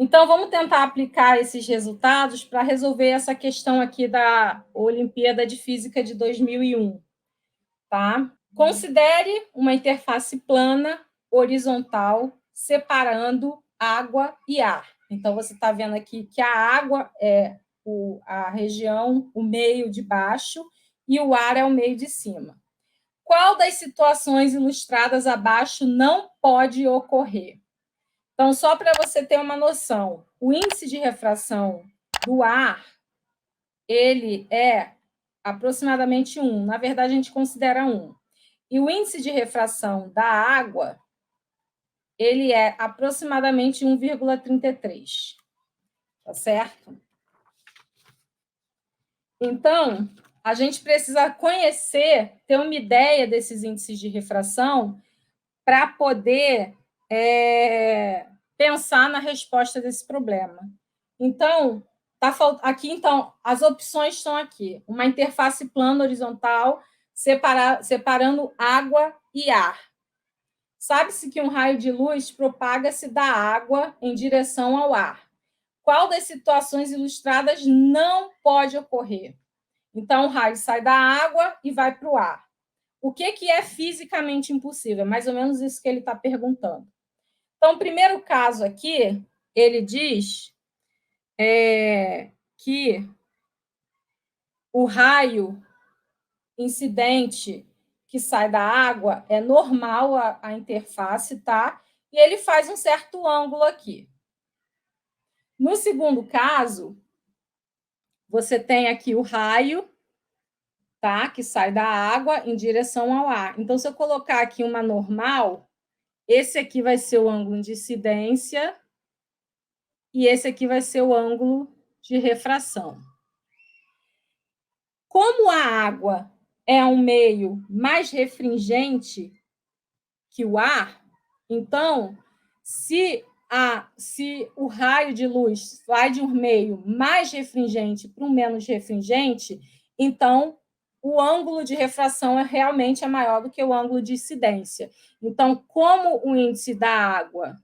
Então, vamos tentar aplicar esses resultados para resolver essa questão aqui da Olimpíada de Física de 2001. Tá? Considere uma interface plana, horizontal, separando água e ar. Então, você está vendo aqui que a água é a região, o meio de baixo, e o ar é o meio de cima. Qual das situações ilustradas abaixo não pode ocorrer? Então, só para você ter uma noção, o índice de refração do ar, ele é aproximadamente 1. Na verdade, a gente considera 1. E o índice de refração da água, ele é aproximadamente 1,33. Tá certo? Então, a gente precisa conhecer, ter uma ideia desses índices de refração para poder pensar na resposta desse problema. Então, aqui, então, as opções estão aqui. Uma interface plana horizontal separando água e ar. Sabe-se que um raio de luz propaga-se da água em direção ao ar. Qual das situações ilustradas não pode ocorrer? Então, o raio sai da água e vai para o ar. O que é fisicamente impossível? É mais ou menos isso que ele está perguntando. Então, o primeiro caso aqui, ele diz que o raio incidente que sai da água é normal a interface, tá? E ele faz um certo ângulo aqui. No segundo caso, você tem aqui o raio, tá? Que sai da água em direção ao ar. Então, se eu colocar aqui uma normal, esse aqui vai ser o ângulo de incidência e esse aqui vai ser o ângulo de refração. Como a água é um meio mais refringente que o ar, então, se o raio de luz vai de um meio mais refringente para um menos refringente, então o ângulo de refração realmente é maior do que o ângulo de incidência. Então, como o índice da água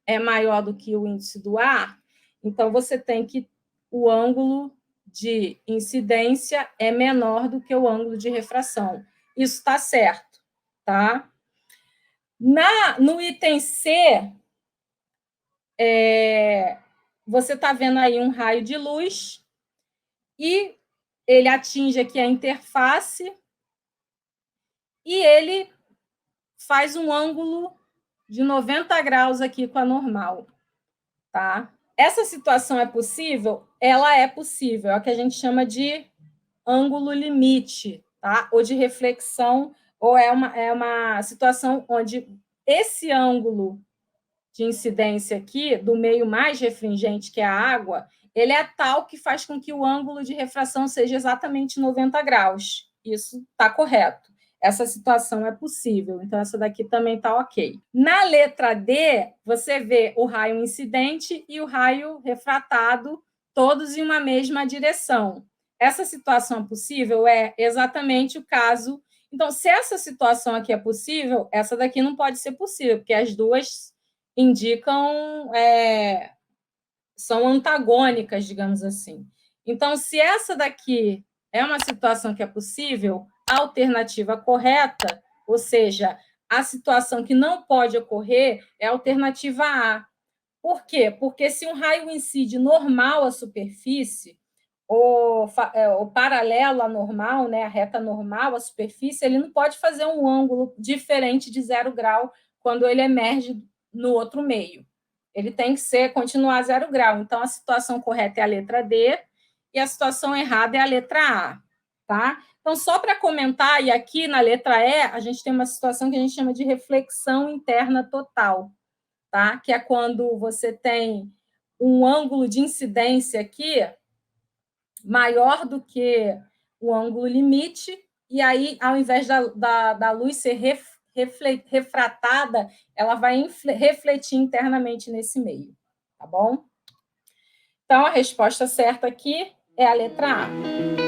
é maior do que o índice do ar, então você tem que o ângulo de incidência é menor do que o ângulo de refração. Isso está certo, tá? No item C, você está vendo aí um raio de luz e ele atinge aqui a interface e ele faz um ângulo de 90 graus aqui com a normal, tá? Essa situação é possível? Ela é possível, é o que a gente chama de ângulo limite, tá? Ou de reflexão, ou é uma situação onde esse ângulo de incidência aqui, do meio mais refringente, que é a água, ele é tal que faz com que o ângulo de refração seja exatamente 90 graus. Isso está correto. Essa situação é possível, então essa daqui também está ok. Na letra D, você vê o raio incidente e o raio refratado, todos em uma mesma direção. Essa situação possível é exatamente o caso. Então, se essa situação aqui é possível, essa daqui não pode ser possível, porque as duas indicam, são antagônicas, digamos assim. Então, se essa daqui é uma situação que é possível, a alternativa correta, ou seja, a situação que não pode ocorrer, é a alternativa A. Por quê? Porque se um raio incide normal à superfície, ou paralelo à normal, né, a reta normal à superfície, ele não pode fazer um ângulo diferente de 0 grau quando ele emerge no outro meio. Ele tem que continuar 0 grau. Então, a situação correta é a letra D e a situação errada é a letra A. Tá? Então, só para comentar, e aqui na letra E, a gente tem uma situação que a gente chama de reflexão interna total, tá? Que é quando você tem um ângulo de incidência aqui maior do que o ângulo limite, e aí, ao invés da luz ser refratada, ela vai refletir internamente nesse meio, tá bom? Então, a resposta certa aqui é a letra A.